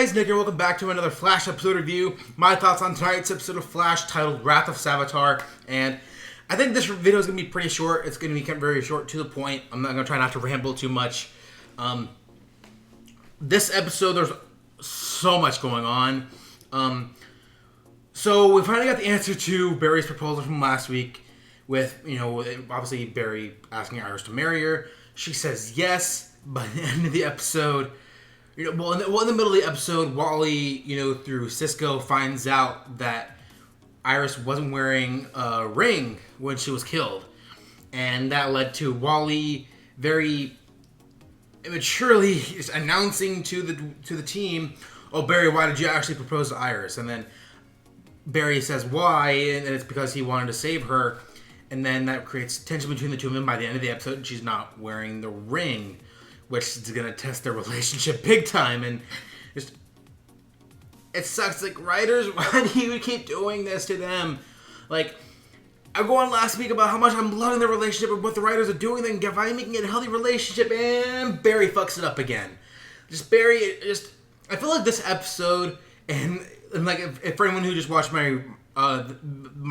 guys, Nick here. Welcome back to another Flash episode review. My thoughts on tonight's episode of Flash titled Wrath of Savitar. And I think this video is going to be pretty short. It's going to be kept very short, to the point. I'm not going to try not to ramble too much. This episode, there's so much going on. So we finally got the answer to Barry's proposal from last week with, obviously Barry asking Iris to marry her. She says yes. By the end of the episode, in the middle of the episode, Wally, through Cisco, finds out that Iris wasn't wearing a ring when she was killed. And that led to Wally very immaturely announcing to the team, "Oh, Barry, why did you actually propose to Iris?" And then Barry says why, and it's because he wanted to save her. And then that creates tension between the two of them. By the end of the episode, she's not wearing the ring, which is going to test their relationship big time. And it sucks. Like, writers, why do you keep doing this to them? Like, I go on last week about how much I'm loving the relationship and what the writers are doing. Then finally making it a healthy relationship, and Barry fucks it up again. I feel like this episode, and like, if for anyone who just watched my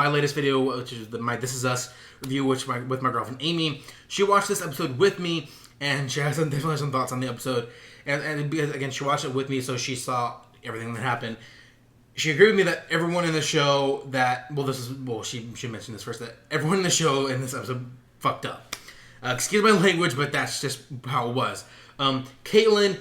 latest video, which is my This Is Us review, with my girlfriend Amy, she watched this episode with me, and she has definitely some thoughts on the episode. And because, again, she watched it with me, so she saw everything that happened. She agreed with me that everyone in the show she mentioned this first, that everyone in the show in this episode fucked up. Excuse my language, but that's just how it was. Caitlin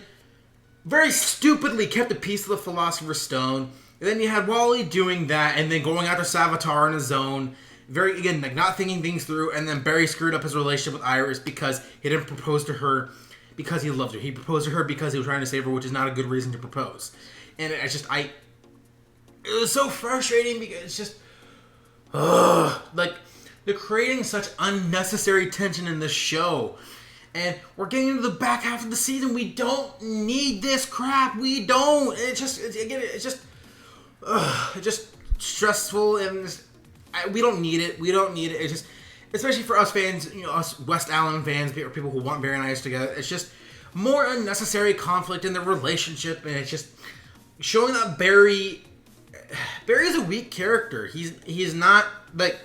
very stupidly kept a piece of the Philosopher's Stone. And then you had Wally doing that, and then going after Savitar in his zone. Not thinking things through. And then Barry screwed up his relationship with Iris because he didn't propose to her because he loved her. He proposed to her because he was trying to save her, which is not a good reason to propose. And it was so frustrating because it's just, they're creating such unnecessary tension in this show. And we're getting into the back half of the season. We don't need this crap. We don't. It's just stressful, and we don't need it. We don't need it. It's just, especially for us fans, us West Allen fans, or people who want Barry and Iris together. It's just more unnecessary conflict in the relationship, and it's just showing that Barry is a weak character. He's not, like,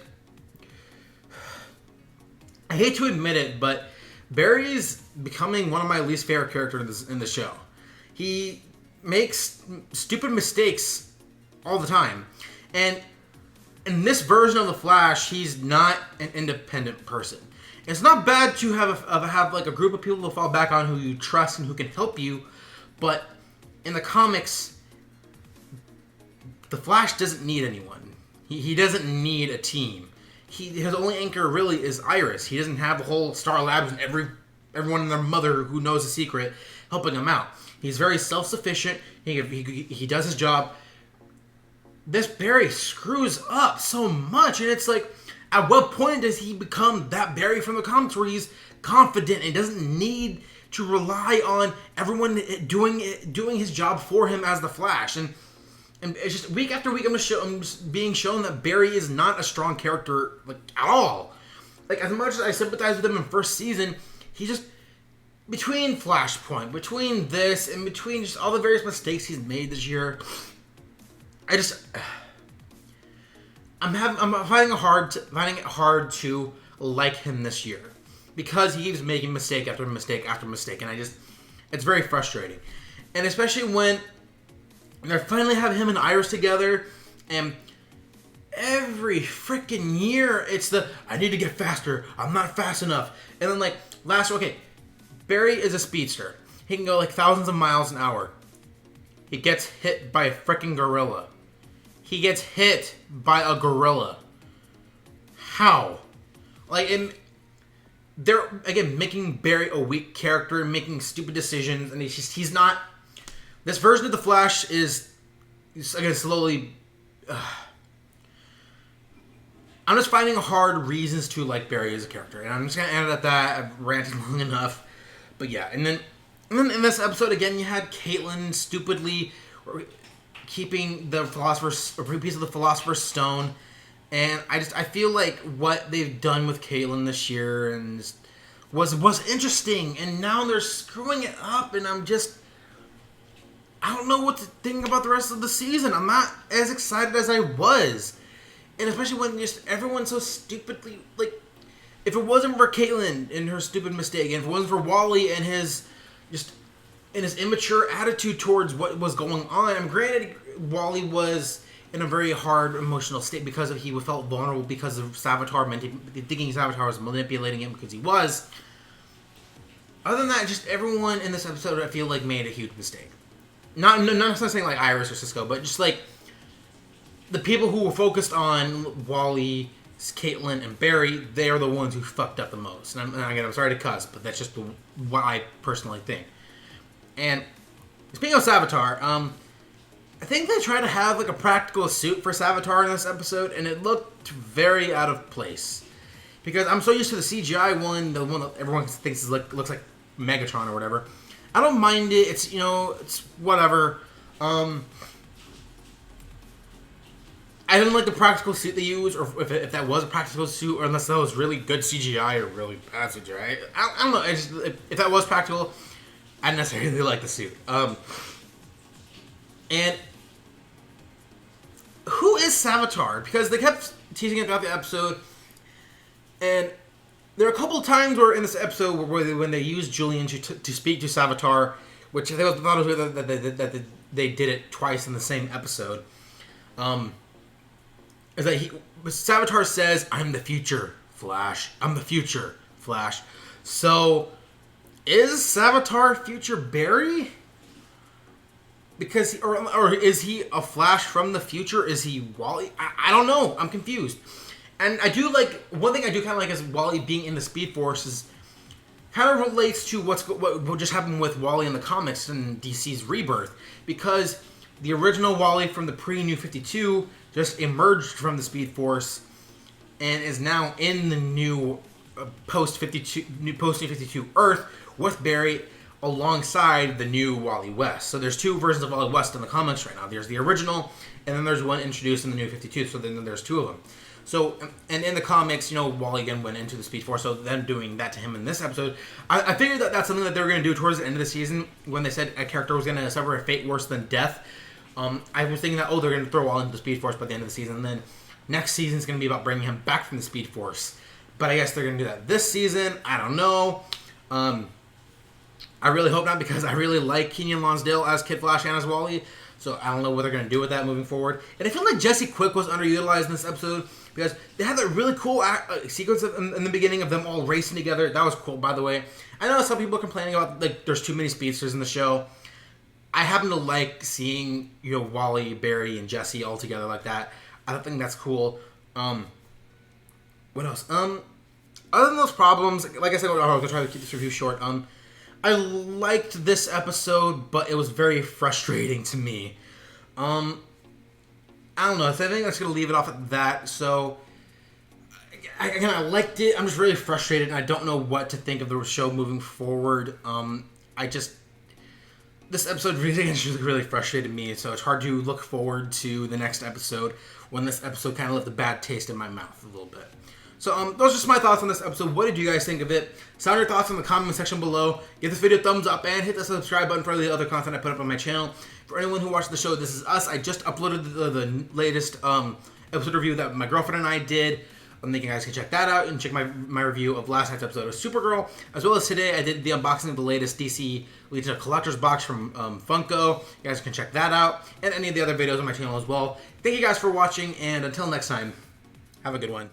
I hate to admit it, but Barry's becoming one of my least favorite characters in the show. He makes stupid mistakes all the time. And in this version of the Flash, he's not an independent person. It's not bad to have like a group of people to fall back on who you trust and who can help you, but in the comics, the Flash doesn't need anyone. He doesn't need a team. His only anchor really is Iris. He doesn't have the whole Star Labs and everyone and their mother who knows the secret helping him out. He's very self-sufficient. He does his job. This Barry screws up so much, and it's like, at what point does he become that Barry from the comics where he's confident and doesn't need to rely on everyone doing his job for him as the Flash? And it's just week after week, I'm just being shown that Barry is not a strong character, like, at all. Like, as much as I sympathize with him in first season, he just, between Flashpoint, between this, and between just all the various mistakes he's made this year, I'm finding it hard to like him this year, because he keeps making mistake after mistake after mistake, and it's very frustrating. And especially when they finally have him and Iris together, and every freaking year it's I need to get faster, I'm not fast enough. And then, like, Barry is a speedster. He can go like thousands of miles an hour. He gets hit by a freaking gorilla. He gets hit by a gorilla. How? Like, they're, again, making Barry a weak character, making stupid decisions, and he's not. This version of the Flash is again, slowly. I'm just finding hard reasons to like Barry as a character, and I'm just gonna end it at that. I've ranted long enough, but yeah. And then in this episode again, you had Caitlin stupidly keeping the piece of the Philosopher's Stone, and I feel like what they've done with Caitlin this year and was interesting, and now they're screwing it up, and I don't know what to think about the rest of the season. I'm not as excited as I was. And especially when just everyone's so stupidly, like, if it wasn't for Caitlyn and her stupid mistake, and if it wasn't for Wally and his immature attitude towards what was going on, and granted, Wally was in a very hard emotional state because he felt vulnerable because of Savitar, thinking Savitar was manipulating him because he was. Other than that, just everyone in this episode, I feel like, made a huge mistake. Not saying like Iris or Cisco, but just like the people who were focused on Wally, Caitlyn, and Barry, they are the ones who fucked up the most. And again, I'm sorry to cuss, but that's just what I personally think. And speaking of Savitar, I think they tried to have like a practical suit for Savitar in this episode, and it looked very out of place. Because I'm so used to the CGI one, the one that everyone thinks looks like Megatron or whatever. I don't mind it. It's, it's whatever. I didn't like the practical suit they used, or if that was a practical suit, or unless that was really good CGI or really bad CGI. I don't know. If that was practical, I didn't necessarily like the suit. And who is Savitar? Because they kept teasing it throughout the episode, and there are a couple of times where in this episode when they used Julian to speak to Savitar, which I thought was weird that they did it twice in the same episode. Is that Savitar says, "I'm the future, Flash. I'm the future, Flash." So, is Savitar future Barry? Because or is he a Flash from the future? Is he Wally? I don't know. I'm confused. And I do like one thing I do kind of like is Wally being in the Speed Force is kind of relates to what just happened with Wally in the comics in DC's Rebirth, because the original Wally from the pre-New 52 just emerged from the Speed Force and is now in the new post-New 52 Earth with Barry alongside the new Wally West. So there's two versions of Wally West in the comics right now. There's the original, and then there's one introduced in the New 52. So then there's two of them. So, and in the comics, Wally again went into the Speed Force, so them doing that to him in this episode, I figured that that's something that they were going to do towards the end of the season when they said a character was going to suffer a fate worse than death. I was thinking that, they're going to throw Wally into the Speed Force by the end of the season, and then next season is going to be about bringing him back from the Speed Force. But I guess they're going to do that this season. I don't know. I really hope not, because I really like Keenan Lonsdale as Kid Flash and as Wally. So I don't know what they're going to do with that moving forward. And I feel like Jesse Quick was underutilized in this episode, because they had that really cool sequence in the beginning of them all racing together. That was cool, by the way. I know some people are complaining about, like, there's too many speedsters in the show. I happen to like seeing, Wally, Barry, and Jesse all together like that. I don't think that's cool. What else? Other than those problems, like I said, I'm going to try to keep this review short. I liked this episode, but it was very frustrating to me. I don't know. So I think I'm just going to leave it off at that. So, I liked it. I'm just really frustrated, and I don't know what to think of the show moving forward. This episode really frustrated me, so it's hard to look forward to the next episode when this episode kind of left a bad taste in my mouth a little bit. So, those are just my thoughts on this episode. What did you guys think of it? Sound your thoughts in the comment section below. Give this video a thumbs up and hit the subscribe button for the other content I put up on my channel. For anyone who watched the show, this is us. I just uploaded the latest episode review that my girlfriend and I did. I'm thinking you guys can check that out and check my review of last night's episode of Supergirl. As well as today, I did the unboxing of the latest DC Legion of Collectors box from Funko. You guys can check that out. And any of the other videos on my channel as well. Thank you guys for watching, and until next time, have a good one.